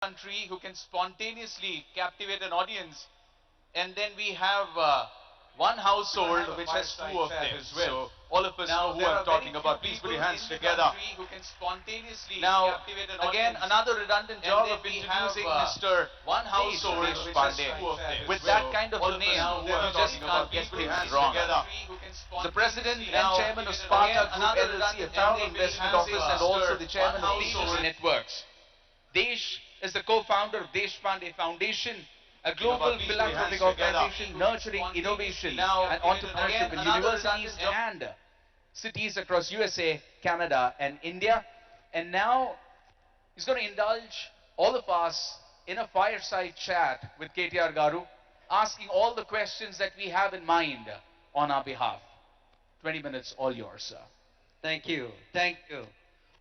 country who can spontaneously captivate an audience, and then we have one household which has two of them as well. So all of us know who I'm talking about. Please put your hands together. Who can spontaneously now, again, another redundant job of introducing Mr. One household with that kind of a name, you just can't get things wrong. The president and chairman of Sparta Group LLC, a town investment office, and also the chairman of Desh Networks. Desh is the co-founder of Deshpande Foundation, a global philanthropic organization nurturing innovation and entrepreneurship in universities and cities across USA, Canada, and India. And now he's going to indulge all of us in a fireside chat with KTR Garu, asking all the questions that we have in mind on our behalf. 20 minutes, all yours, sir. Thank you. Thank you.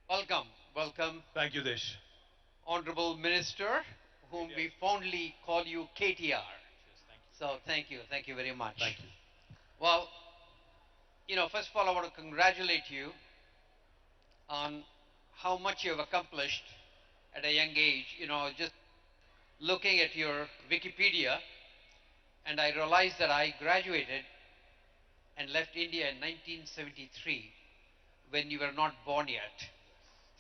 Welcome. Welcome. Thank you, Desh. Honorable Minister, whom we fondly call you KTR. So thank you. Thank you very much. Thank you. Well, first of all, I want to congratulate you on how much you have accomplished at a young age. Just looking at your Wikipedia, and I realized that I graduated and left India in 1973 when you were not born yet.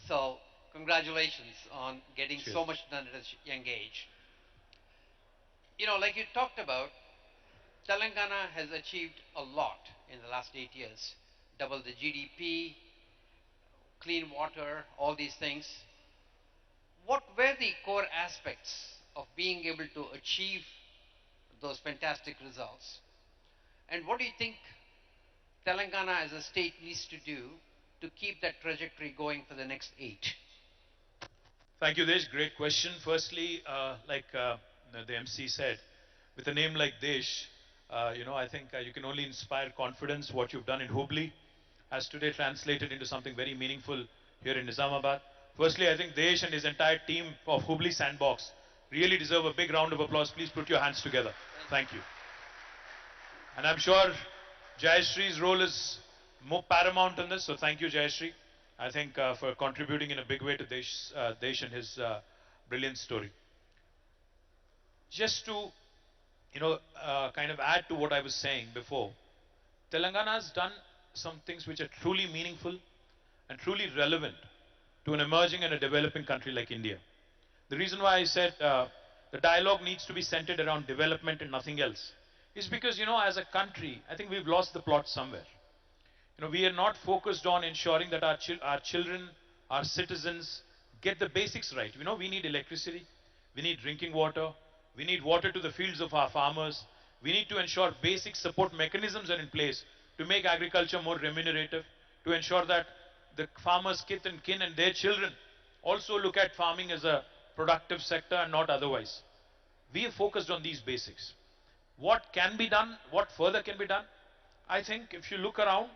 So congratulations on getting Cheers. so much done at a young age. Like you talked about, Telangana has achieved a lot in the last 8 years. Double the GDP, clean water, all these things. What were the core aspects of being able to achieve those fantastic results? And what do you think Telangana as a state needs to do to keep that trajectory going for the next 8? Thank you, Desh. Great question. Firstly, like the MC said, with a name like Desh, I think you can only inspire confidence. What you've done in Hubli has today translated into something very meaningful here in Nizamabad. Firstly, I think Desh and his entire team of Hubli Sandbox really deserve a big round of applause. Please put your hands together. Thank you. And I'm sure Jayashree's role is more paramount in this, so thank you, Jayashree. I think for contributing in a big way to Desh and his brilliant story. Just to, kind of add to what I was saying before, Telangana has done some things which are truly meaningful and truly relevant to an emerging and a developing country like India. The reason why I said the dialogue needs to be centered around development and nothing else is because, as a country, I think we've lost the plot somewhere. We are not focused on ensuring that our children, our citizens get the basics right. We need electricity, we need drinking water, we need water to the fields of our farmers. We need to ensure basic support mechanisms are in place to make agriculture more remunerative, to ensure that the farmers' kith and kin and their children also look at farming as a productive sector and not otherwise. We are focused on these basics. What can be done? What further can be done? I think if you look around,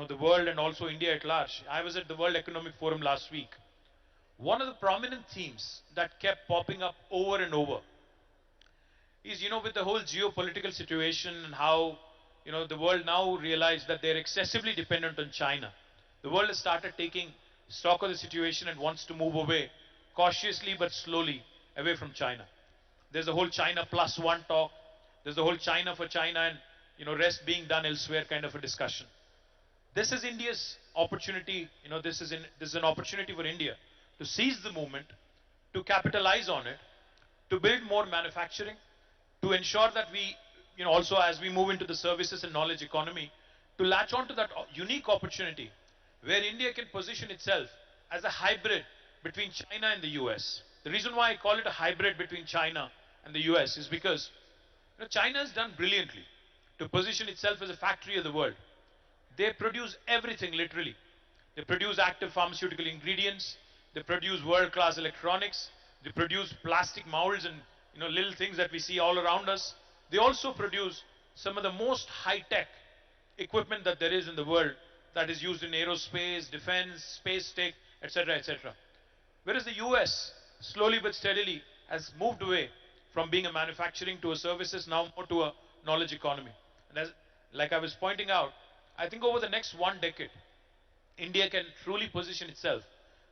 the world and also India at large. I was at the World Economic Forum last week. One of the prominent themes that kept popping up over and over is, with the whole geopolitical situation and how, the world now realized that they're excessively dependent on China. The world has started taking stock of the situation and wants to move away, cautiously but slowly, away from China. There's the whole China plus one talk. There's the whole China for China and, rest being done elsewhere kind of a discussion. This is India's opportunity, this is an opportunity for India to seize the moment, to capitalize on it, to build more manufacturing, to ensure that we, also as we move into the services and knowledge economy, to latch on to that unique opportunity where India can position itself as a hybrid between China and the US. The reason why I call it a hybrid between China and the US is because China has done brilliantly to position itself as a factory of the world. They produce everything, literally. They produce active pharmaceutical ingredients. They produce world-class electronics. They produce plastic molds and little things that we see all around us. They also produce some of the most high-tech equipment that there is in the world that is used in aerospace, defense, space tech, etc., etc. Whereas the US, slowly but steadily, has moved away from being a manufacturing to a services, now more to a knowledge economy. And as, like I was pointing out, I think over the next 1 decade, India can truly position itself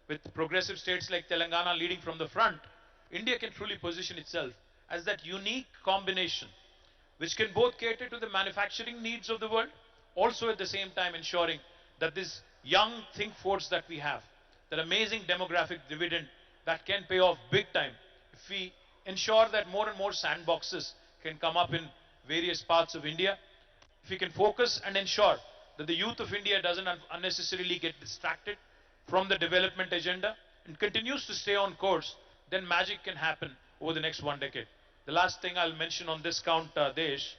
with progressive states like Telangana leading from the front, India can truly position itself as that unique combination which can both cater to the manufacturing needs of the world, also at the same time ensuring that this young think force that we have, that amazing demographic dividend that can pay off big time if we ensure that more and more sandboxes can come up in various parts of India, if we can focus and ensure that the youth of India doesn't unnecessarily get distracted from the development agenda and continues to stay on course, then magic can happen over the next 1 decade. The last thing I'll mention on this count, Desh,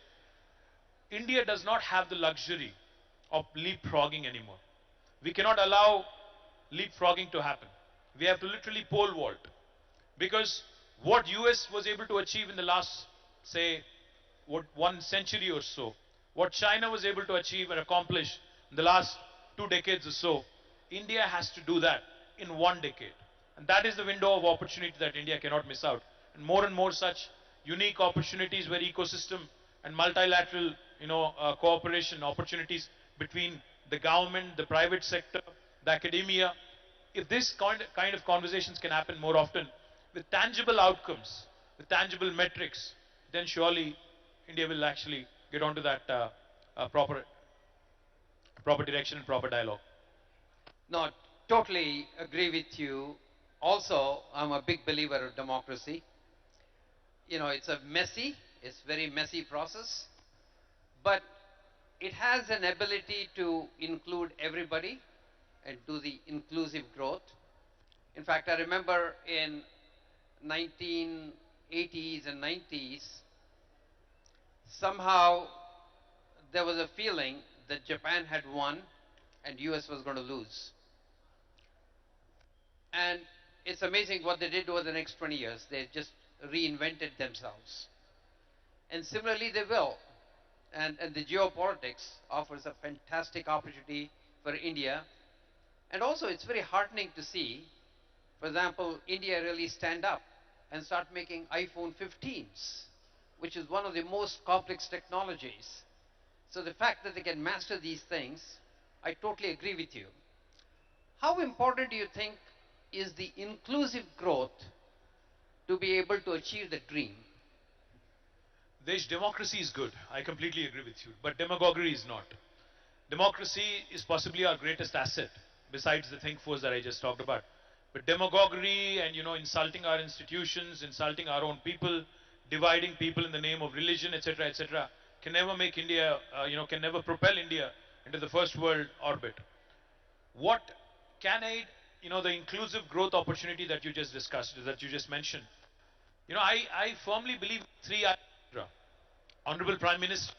India does not have the luxury of leapfrogging anymore. We cannot allow leapfrogging to happen. We have to literally pole vault. Because what US was able to achieve in the last, say, 1 century or so, what China was able to achieve and accomplish in the last 2 decades or so, India has to do that in 1 decade. And that is the window of opportunity that India cannot miss out. And more such unique opportunities where ecosystem and multilateral, cooperation opportunities between the government, the private sector, the academia, if this kind of conversations can happen more often with tangible outcomes, with tangible metrics, then surely India will actually get onto that proper direction and proper dialogue. No, totally agree with you. Also, I'm a big believer of democracy. It's very messy process, but it has an ability to include everybody and do the inclusive growth. In fact, I remember in 1980s and 90s, somehow there was a feeling that Japan had won and US was going to lose. And it's amazing what they did over the next 20 years. They just reinvented themselves. And similarly, they will. And the geopolitics offers a fantastic opportunity for India. And also, it's very heartening to see, for example, India really stand up and start making iPhone 15s, which is one of the most complex technologies. So the fact that they can master these things, I totally agree with you. How important do you think is the inclusive growth to be able to achieve the dream? Desh, democracy is good. I completely agree with you. But demagoguery is not. Democracy is possibly our greatest asset, besides the think force that I just talked about. But demagoguery and, insulting our institutions, insulting our own people, dividing people in the name of religion, etc., can never make India, can never propel India into the first world orbit. What can aid, the inclusive growth opportunity that you just discussed, that you just mentioned? I firmly believe 3I. Honorable Prime Minister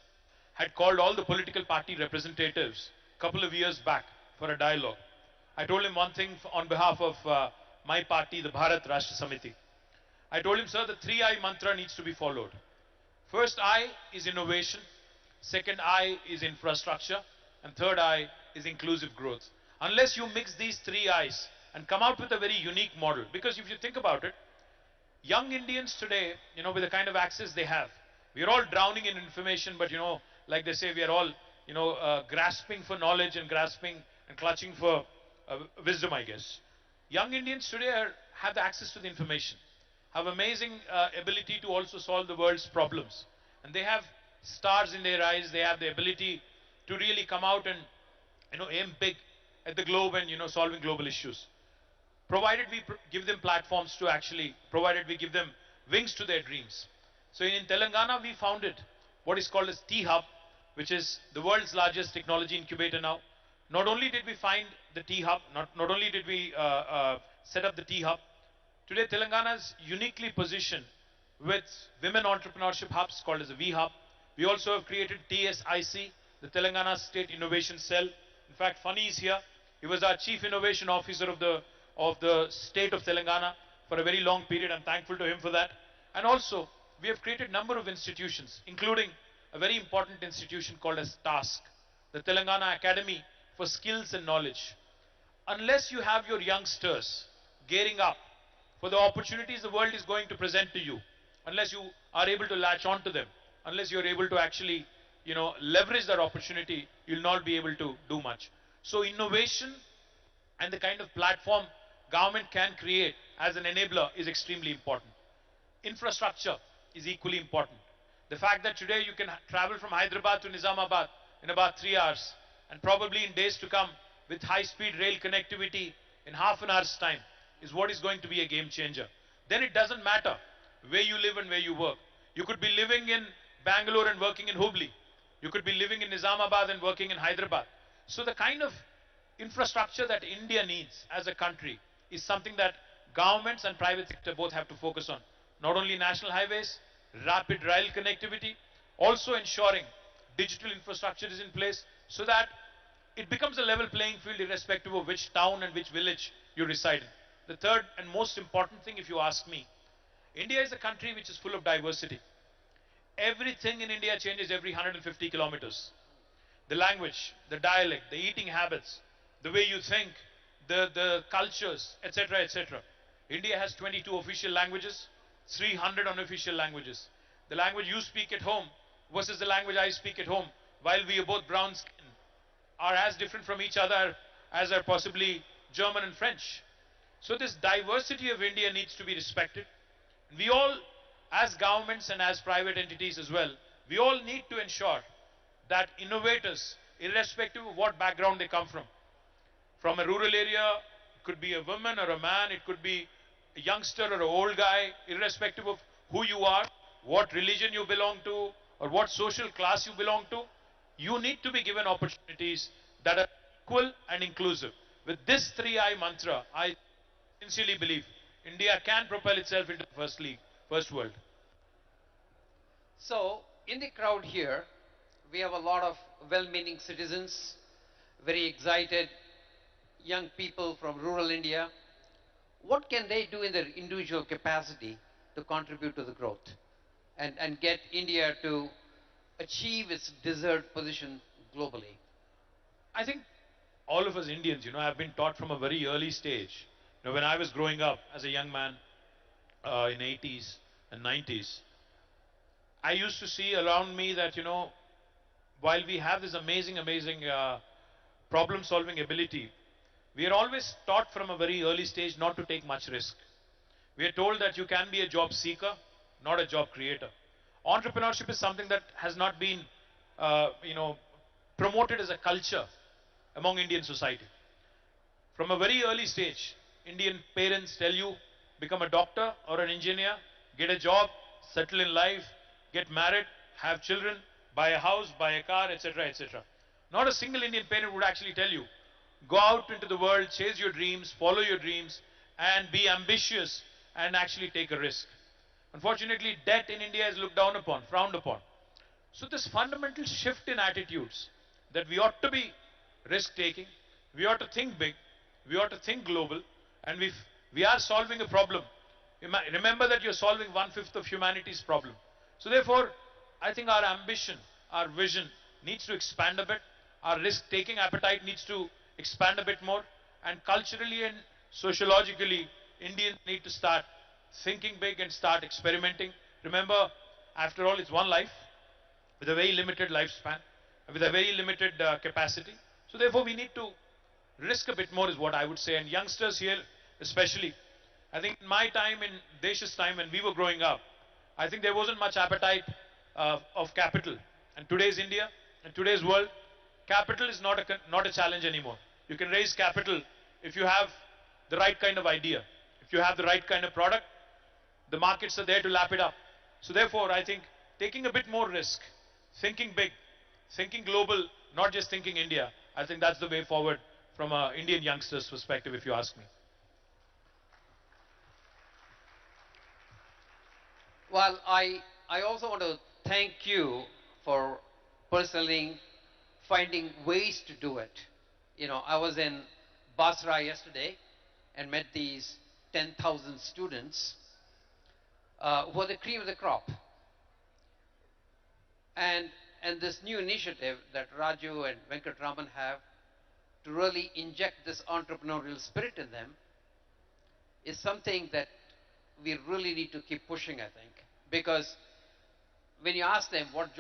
had called all the political party representatives a couple of years back for a dialogue. I told him one thing on behalf of my party, the Bharat Rashtra Samiti. I told him, sir, the 3I mantra needs to be followed. First I is innovation, second I is infrastructure, and third I is inclusive growth. Unless you mix these 3Is and come out with a very unique model, because if you think about it, young Indians today, with the kind of access they have, we are all drowning in information, but like they say, we are all, grasping for knowledge and grasping and clutching for wisdom, I guess. Young Indians today have the access to the information, have amazing ability to also solve the world's problems. And they have stars in their eyes, they have the ability to really come out and, aim big at the globe and, solving global issues. Provided we give them platforms to actually, provided we give them wings to their dreams. So in Telangana, we founded what is called as T-Hub, which is the world's largest technology incubator now. Not only did we find the T-Hub, not only did we set up the T-Hub, today Telangana is uniquely positioned with women entrepreneurship hubs called as a V-Hub. We also have created TSIC, the Telangana State Innovation Cell. In fact, Funny is here. He was our Chief Innovation Officer of the state of Telangana for a very long period. I'm thankful to him for that. And also, we have created a number of institutions, including a very important institution called as TASK, the Telangana Academy for Skills and Knowledge. Unless you have your youngsters gearing up for the opportunities the world is going to present to you, unless you are able to latch on to them, unless you're able to actually, leverage that opportunity, you'll not be able to do much. So innovation and the kind of platform government can create as an enabler is extremely important. Infrastructure is equally important. The fact that today you can travel from Hyderabad to Nizamabad in about 3 hours, and probably in days to come with high-speed rail connectivity in half an hour's time, is what is going to be a game changer. Then it doesn't matter where you live and where you work. You could be living in Bangalore and working in Hubli. You could be living in Nizamabad and working in Hyderabad. So the kind of infrastructure that India needs as a country is something that governments and private sector both have to focus on. Not only national highways, rapid rail connectivity, also ensuring digital infrastructure is in place so that it becomes a level playing field irrespective of which town and which village you reside in. The third and most important thing, if you ask me, India is a country which is full of diversity. Everything in India changes every 150 kilometers. The language, the dialect, the eating habits, the way you think, the cultures, etc., etc. India has 22 official languages, 300 unofficial languages. The language you speak at home versus the language I speak at home, while we are both brown skinned, are as different from each other as are possibly German and French. So this diversity of India needs to be respected. We all, as governments and as private entities as well, we all need to ensure that innovators, irrespective of what background they come from a rural area, it could be a woman or a man, it could be a youngster or an old guy, irrespective of who you are, what religion you belong to, or what social class you belong to, you need to be given opportunities that are equal and inclusive. With this 3I mantra, I sincerely believe India can propel itself into the first league, first world. So, in the crowd here, we have a lot of well-meaning citizens, very excited young people from rural India. What can they do in their individual capacity to contribute to the growth and get India to achieve its desired position globally? I think all of us Indians, have been taught from a very early stage. When I was growing up as a young man in 80s and 90s, I used to see around me that, while we have this amazing problem-solving ability, we are always taught from a very early stage not to take much risk. We are told that you can be a job seeker, not a job creator. Entrepreneurship is something that has not been, promoted as a culture among Indian society. From a very early stage, Indian parents tell you, become a doctor or an engineer, get a job, settle in life, get married, have children, buy a house, buy a car, etc., etc. Not a single Indian parent would actually tell you, go out into the world, chase your dreams, follow your dreams, and be ambitious and actually take a risk. Unfortunately, debt in India is looked down upon, frowned upon. So this fundamental shift in attitudes that we ought to be risk-taking, we ought to think big, we ought to think global, and we are solving a problem. Remember that you're solving 1/5 of humanity's problem. So therefore, I think our ambition, our vision needs to expand a bit. Our risk-taking appetite needs to expand a bit more. And culturally and sociologically, Indians need to start thinking big and start experimenting. Remember, after all, it's one life with a very limited lifespan, with a very limited capacity. So therefore, we need to risk a bit more is what I would say. And youngsters here especially, I think in my time, in Desh's time when we were growing up, I think there wasn't much appetite of capital. And today's India, and today's world, capital is not a challenge anymore. You can raise capital if you have the right kind of idea. If you have the right kind of product, the markets are there to lap it up. So therefore, I think taking a bit more risk, thinking big, thinking global, not just thinking India, I think that's the way forward from an Indian youngster's perspective, if you ask me. Well, I also want to thank you for personally finding ways to do it. I was in Basra yesterday and met these 10,000 students who are the cream of the crop. And this new initiative that Raju and Venkatraman have to really inject this entrepreneurial spirit in them is something that we really need to keep pushing, I think. Because when you ask them what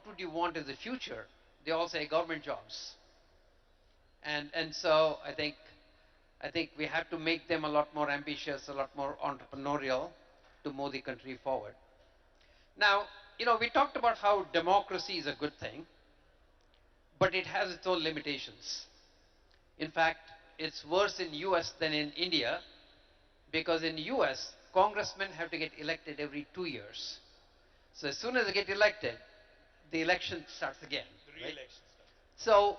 would you want in the future, they all say government jobs. And so I think I think we have to make them a lot more ambitious, a lot more entrepreneurial to move the country forward. Now, we talked about how democracy is a good thing, but it has its own limitations. In fact, it's worse in US than in India because in US, congressmen have to get elected every 2 years. So as soon as they get elected, the election starts again. The Right? re-election stuff.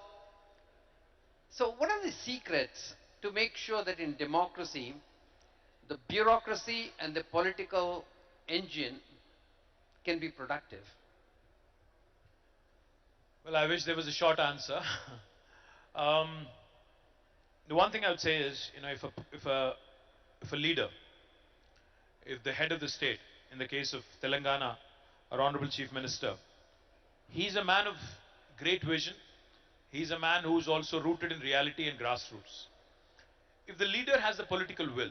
So what are the secrets to make sure that in democracy, the bureaucracy and the political engine can be productive? Well, I wish there was a short answer. um, the one thing I would say is, if a leader, if the head of the state, in the case of Telangana, our Honorable Chief Minister, he's a man of great vision. He's a man who's also rooted in reality and grassroots. If the leader has the political will,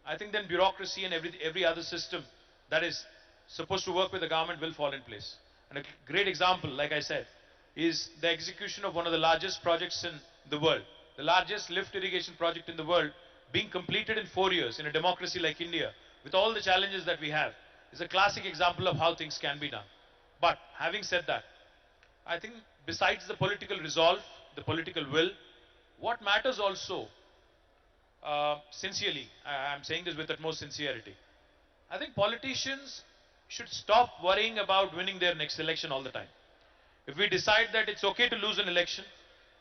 I think then bureaucracy and every other system that is supposed to work with the government will fall in place. And a great example, like I said, is the execution of one of the largest projects in the world, the largest lift irrigation project in the world, being completed in 4 years in a democracy like India, with all the challenges that we have, is a classic example of how things can be done. But having said that, I think besides the political resolve, the political will, what matters also, sincerely, I'm saying this with utmost sincerity, I think politicians should stop worrying about winning their next election all the time. If we decide that it's okay to lose an election,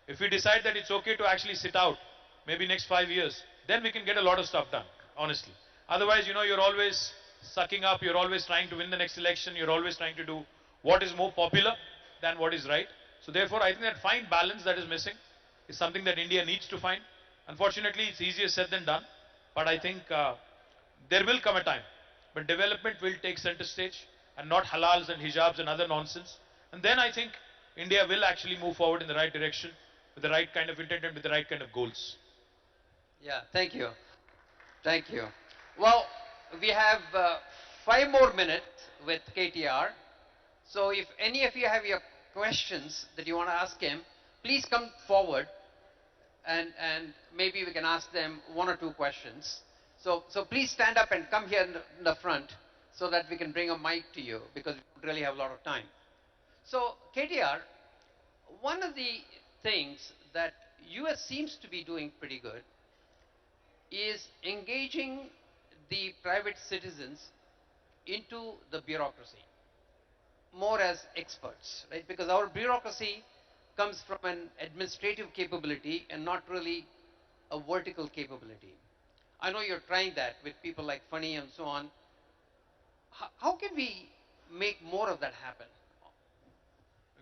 if we decide that it's okay to actually sit out, maybe next 5 years, then we can get a lot of stuff done, honestly. Otherwise, you're always sucking up, you're always trying to win the next election, you're always trying to do what is more popular than what is right. So therefore, I think that fine balance that is missing is something that India needs to find. Unfortunately, it's easier said than done, but I think there will come a time when development will take center stage and not halals and hijabs and other nonsense. And then I think India will actually move forward in the right direction with the right kind of intent and with the right kind of goals. Yeah, thank you. Thank you. Well, we have 5 more minutes with KTR. So if any of you have your questions that you want to ask him, please come forward and maybe we can ask them 1 or 2 questions. So please stand up and come here in the front so that we can bring a mic to you because we don't really have a lot of time. So KTR, one of the things that US seems to be doing pretty good is engaging the private citizens into the bureaucracy more as experts, right? Because our bureaucracy comes from an administrative capability and not really a vertical capability. I know you're trying that with people like Funny and so on. How can we make more of that happen?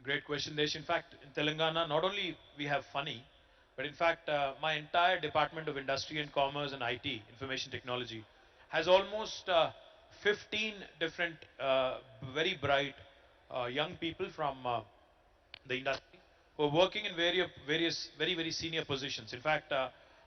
Great question, Desh. In fact, in Telangana, not only we have Funny, but in fact, my entire Department of Industry and Commerce and IT, Information Technology, has almost 15 different very bright young people from the industry who are working in various very senior positions. In fact,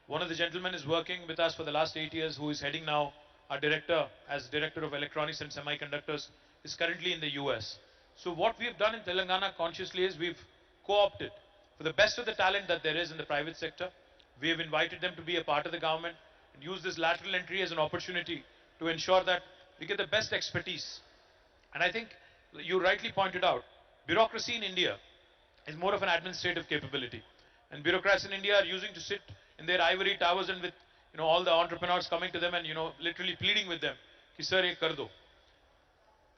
one of the gentlemen is working with us for the last 8 years, who is heading now our director as director of electronics and semiconductors, is currently in the US. So what we've done in Telangana consciously is we've co-opted for the best of the talent that there is in the private sector. We have invited them to be a part of the government and use this lateral entry as an opportunity to ensure that we get the best expertise. And I think you rightly pointed out, bureaucracy in India is more of an administrative capability. And bureaucrats in India are using to sit in their ivory towers and with all the entrepreneurs coming to them and literally pleading with them, ki sir ye kar do.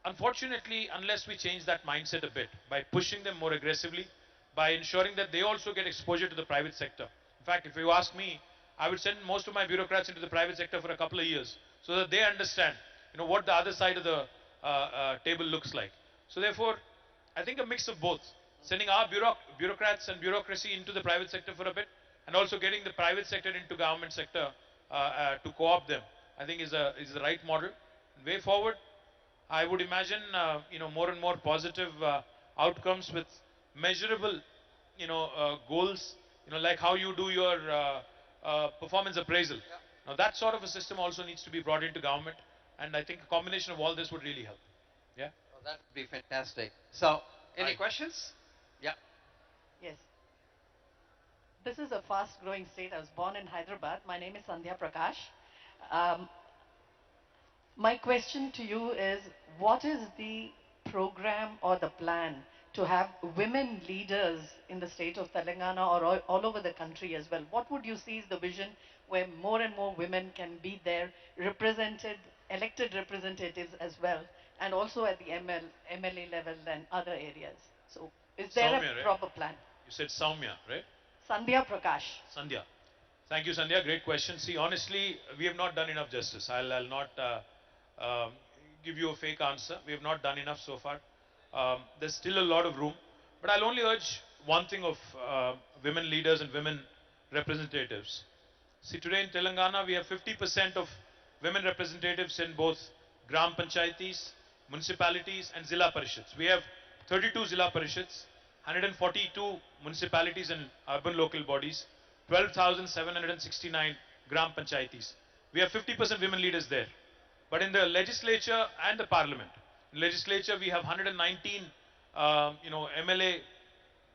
Unfortunately, unless we change that mindset a bit by pushing them more aggressively, by ensuring that they also get exposure to the private sector. In fact, if you ask me, I would send most of my bureaucrats into the private sector for a couple of years so that they understand what the other side of the table looks like. So therefore, I think a mix of both, sending our bureaucrats and bureaucracy into the private sector for a bit, and also getting the private sector into government sector to co-opt them, I think is the right model. Way forward, I would imagine more and more positive outcomes with measurable goals, like how you do your performance appraisal. Yeah. Now that sort of a system also needs to be brought into government, and I think a combination of all this would really help. Yeah. Oh, that would be fantastic. So, any Hi. questions? Yeah. Yes. This is a fast-growing state. I was born in Hyderabad. My name is Sandhya Prakash. Um, my question to you is, what is the program or the plan to have women leaders in the state of Telangana or all over the country as well? What would you see is the vision where more and more women can be there, represented, elected representatives as well, and also at the MLA level and other areas? So is there Soumya, a right? proper plan? You said Soumya, right? Sandhya Prakash. Sandhya. Thank you, Sandhya. Great question. See, honestly, we have not done enough justice. I'll not give you a fake answer. We have not done enough so far. There's still a lot of room. But I'll only urge one thing of women leaders and women representatives. See, today in Telangana, we have 50% of women representatives in both Gram Panchayatis, municipalities, and Zilla Parishads. We have 32 Zilla Parishads, 142 municipalities and urban local bodies, 12,769 Gram Panchayatis. We have 50% women leaders there. But in the legislature and the parliament, in legislature we have 119, MLA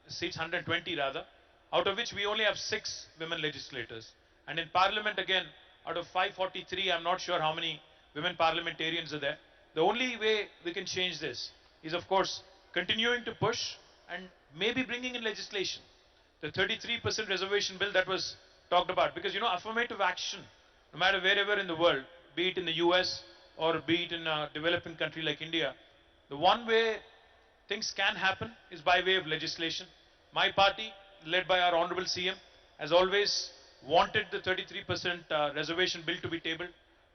seats, 120 rather, out of which we only have 6 women legislators. And in parliament again, out of 543, I'm not sure how many women parliamentarians are there. The only way we can change this is, of course, continuing to push and maybe bringing in legislation. The 33% reservation bill that was talked about, because affirmative action, no matter wherever in the world, be it in the US or be it in a developing country like India, the one way things can happen is by way of legislation. My party, led by our Honorable CM, has always wanted the 33% reservation bill to be tabled.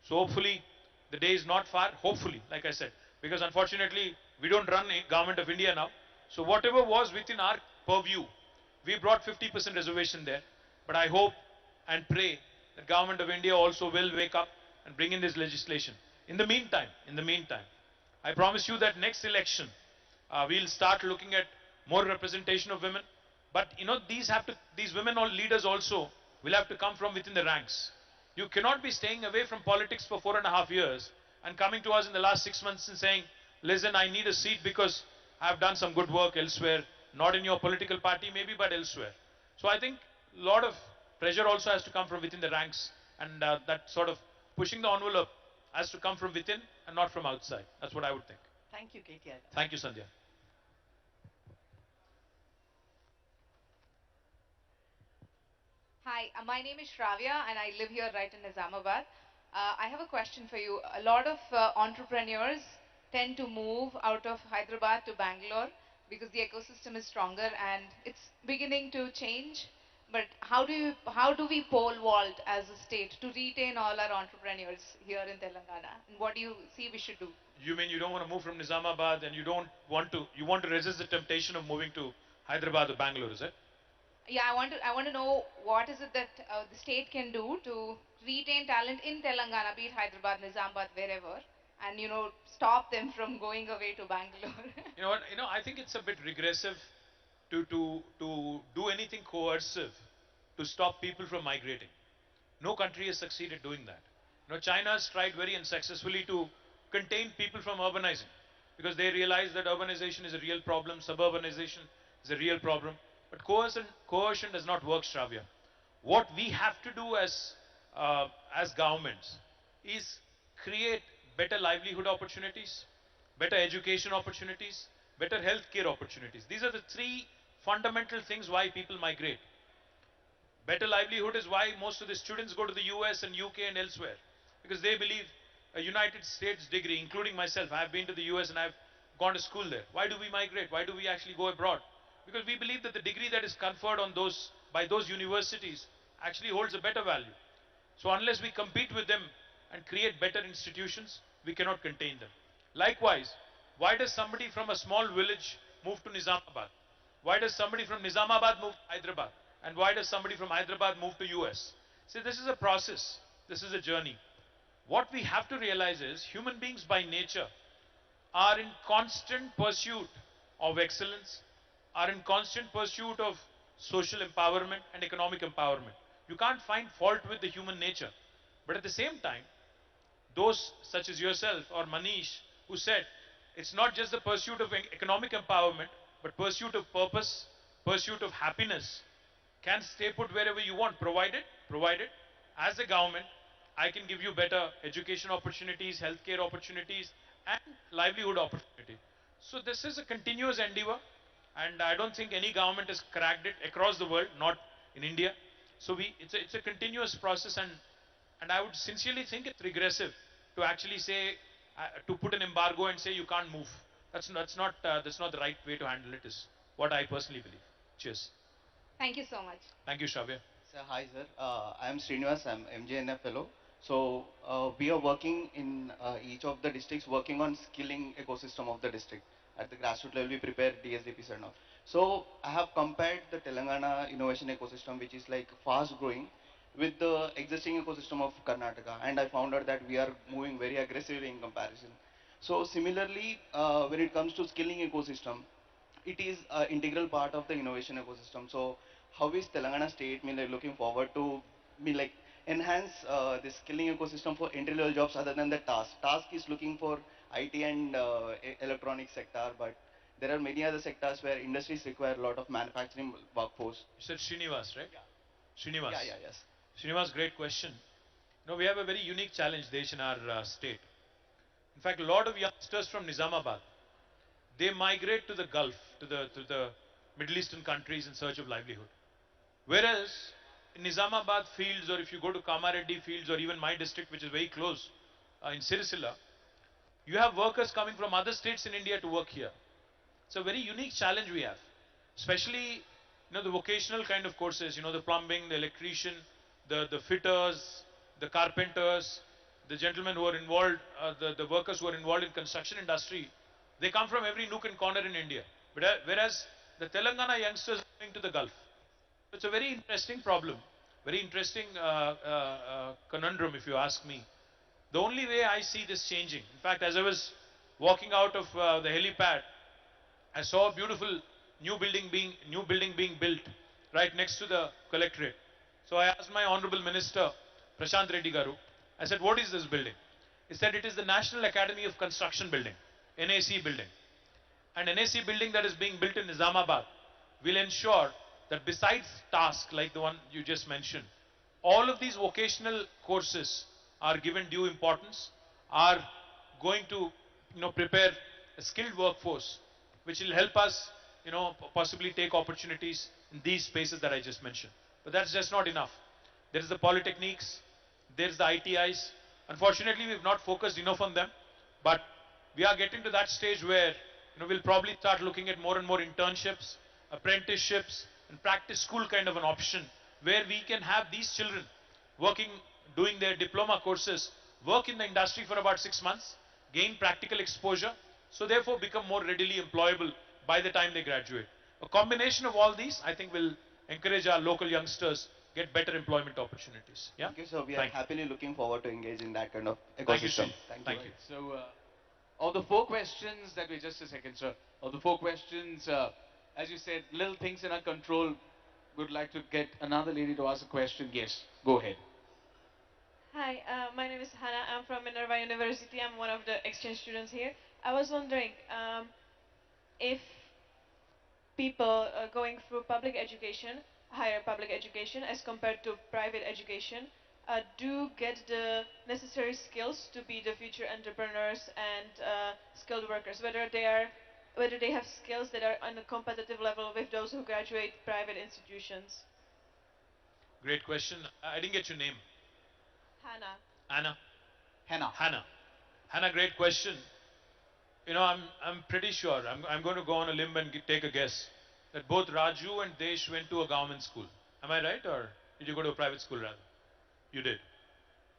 So hopefully, the day is not far. Hopefully, like I said, because unfortunately, we don't run a government of India now. So whatever was within our purview, we brought 50% reservation there. But I hope and pray that government of India also will wake up and bring in this legislation. In the meantime, I promise you that next election, we'll start looking at more representation of women. But these women or leaders also will have to come from within the ranks. You cannot be staying away from politics for 4.5 years and coming to us in the last 6 months and saying, listen, I need a seat because I have done some good work elsewhere, not in your political party maybe, but elsewhere. So I think a lot of pressure also has to come from within the ranks, and that sort of pushing the envelope has to come from within and not from outside. That's what I would think. Thank you, KTR. Thank you, Sandhya. Hi, my name is Shravya and I live here right in Nizamabad. I have a question for you. A lot of entrepreneurs tend to move out of Hyderabad to Bangalore because the ecosystem is stronger and it's beginning to change. But how do we pole vault as a state to retain all our entrepreneurs here in Telangana? And what do you see we should do? You mean you don't want to move from Nizamabad and you want to resist the temptation of moving to Hyderabad or Bangalore, is it? Yeah, I want to know what is it that the state can do to retain talent in Telangana, be it Hyderabad, Nizamabad, wherever, and stop them from going away to Bangalore. You know what? I think it's a bit regressive to do anything coercive to stop people from migrating. No country has succeeded doing that. China has tried very unsuccessfully to contain people from urbanizing because they realize that urbanization is a real problem, suburbanization is a real problem. But coercion does not work, Shravya. What we have to do as governments is create better livelihood opportunities, better education opportunities, better healthcare opportunities. These are the 3 fundamental things why people migrate. Better livelihood is why most of the students go to the US and UK and elsewhere, because they believe a United States degree, including myself, I have been to the US and I've gone to school there. Why do we migrate? Why do we actually go abroad? Because we believe that the degree that is conferred on by those universities actually holds a better value. So unless we compete with them and create better institutions, we cannot contain them. Likewise, why does somebody from a small village move to Nizamabad? Why does somebody from Nizamabad move to Hyderabad? And why does somebody from Hyderabad move to US? See, this is a process. This is a journey. What we have to realize is human beings by nature are in constant pursuit of excellence, are in constant pursuit of social empowerment and economic empowerment. You can't find fault with the human nature. But at the same time, those such as yourself or Manish who said it's not just the pursuit of economic empowerment, but pursuit of purpose, pursuit of happiness can stay put wherever you want, provided as a government, I can give you better education opportunities, healthcare opportunities, and livelihood opportunity. So this is a continuous endeavor, and I don't think any government has cracked it across the world, not in India. So it's a continuous process, and I would sincerely think it's regressive to actually say, to put an embargo and say you can't move. That's not the right way to handle it, is what I personally believe. Cheers. Thank you so much. Thank you, Shravya. Sir, hi sir. I am Srinivas. I am MJNF fellow. So we are working in each of the districts, working on skilling ecosystem of the district. At the grassroots level, we prepare DSDPs and all. So I have compared the Telangana innovation ecosystem, which is like fast growing, with the existing ecosystem of Karnataka, and I found out that we are moving very aggressively in comparison. So similarly, when it comes to skilling ecosystem, it is an integral part of the innovation ecosystem. So how is Telangana state looking forward to enhance the skilling ecosystem for entry level jobs other than the task? Task is looking for IT and electronic sector, but there are many other sectors where industries require a lot of manufacturing workforce. You said Srinivas, right? Srinivas. Yes. Srinivas, great question. We have a very unique challenge, Desh, in our state. In fact, a lot of youngsters from Nizamabad, they migrate to the Gulf, to the Middle Eastern countries in search of livelihood. Whereas in Nizamabad fields, or if you go to Kamareddy fields, or even my district, which is very close, in Sirisila, you have workers coming from other states in India to work here. It's a very unique challenge we have, especially the vocational kind of courses, the plumbing, the electrician, the fitters, the carpenters, the gentlemen who are involved, the workers who are involved in construction industry. They come from every nook and corner in India. But, whereas the Telangana youngsters are going to the Gulf. It's a very interesting problem, very interesting conundrum, if you ask me. The only way I see this changing, in fact, as I was walking out of the helipad, I saw a beautiful new building being built right next to the collectorate. So I asked my honorable minister, Prashant Reddy Garu, I said, what is this building? He said, it is the National Academy of Construction building, NAC building. An NAC building that is being built in Nizamabad will ensure that besides tasks like the one you just mentioned, all of these vocational courses are given due importance, are going to prepare a skilled workforce which will help us possibly take opportunities in these spaces that I just mentioned. But that's just not enough. There is the polytechniques, there's the ITIs. Unfortunately, we've not focused enough on them, but we are getting to that stage where we'll probably start looking at more and more internships, apprenticeships, and practice school kind of an option, where we can have these children working, doing their diploma courses, work in the industry for about 6 months, gain practical exposure, so therefore become more readily employable by the time they graduate. A combination of all these, I think, will encourage our local youngsters get better employment opportunities. Yeah. Okay, so we are happily looking forward to engage in that kind of Thank you, ecosystem. Sri. Thank you. So, of the four questions that we, just a second, sir. Of the four questions, as you said, little things in our control. Would like to get another lady to ask a question. Yes, go ahead. Hi, my name is Hannah. I'm from Minerva University. I'm one of the exchange students here. I was wondering if people going through public education, higher public education, as compared to private education, do get the necessary skills to be the future entrepreneurs and skilled workers, whether they have skills that are on a competitive level with those who graduate private institutions. Great question. I didn't get your name. Hannah. Anna. Hannah. Hannah. Hannah, great question. I'm pretty sure, I'm going to go on a limb and take a guess, that both Raju and Desh went to a government school. Am I right, or did you go to a private school rather? You did.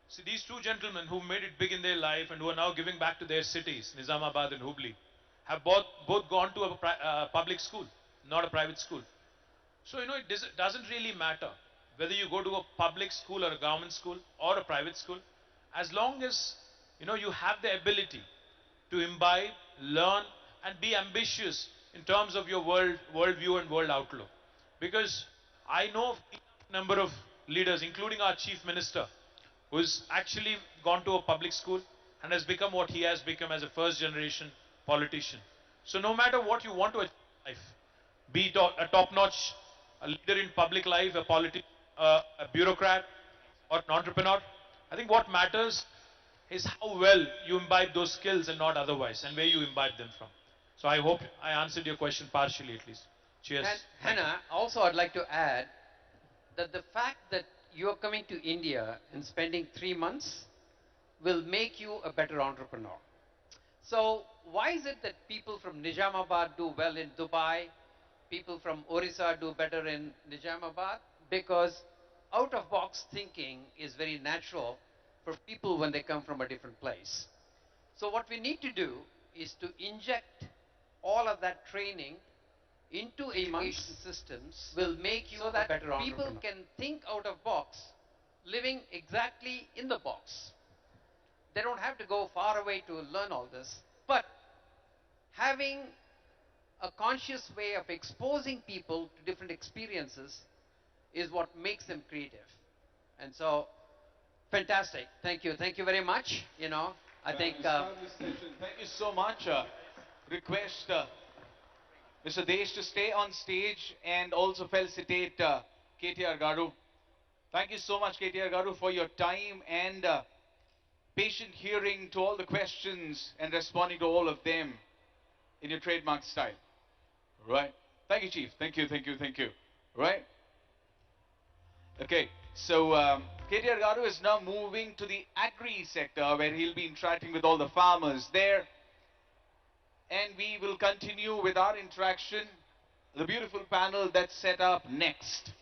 See, these two gentlemen who made it big in their life and who are now giving back to their cities, Nizamabad and Hubli, have both gone to a public school, not a private school. So, it doesn't really matter whether you go to a public school or a government school or a private school, as long as, you have the ability to imbibe, learn, and be ambitious in terms of your worldview and world outlook. Because I know of a number of leaders, including our chief minister, who's actually gone to a public school and has become what he has become as a first generation politician. So no matter what you want to achieve in life, be it a top-notch a leader in public life, a politician, a bureaucrat, or an entrepreneur. I think what matters is how well you imbibe those skills and not otherwise, and where you imbibe them from. So I hope I answered your question partially at least. Cheers. Thank you. Hannah, also I'd like to add that the fact that you're coming to India and spending 3 months will make you a better entrepreneur. So why is it that people from Nizamabad do well in Dubai, people from Orissa do better in Nizamabad? Because out of box thinking is very natural for people when they come from a different place. So what we need to do is to inject all of that training into education systems will make you so that a better people can think out of box, living exactly in the box. They don't have to go far away to learn all this, but having a conscious way of exposing people to different experiences is what makes them creative. And so, fantastic. Thank you. Thank you very much. You know, I think. Thank you so much. Request Mr. Desh to stay on stage and also felicitate KTR Garu. Thank you so much, KTR Garu, for your time and patient hearing to all the questions and responding to all of them in your trademark style. Right? Thank you, Chief. Thank you, thank you, thank you. Right? Okay. So KTR Garu is now moving to the agri sector where he'll be interacting with all the farmers there. And we will continue with our interaction, the beautiful panel that's set up next.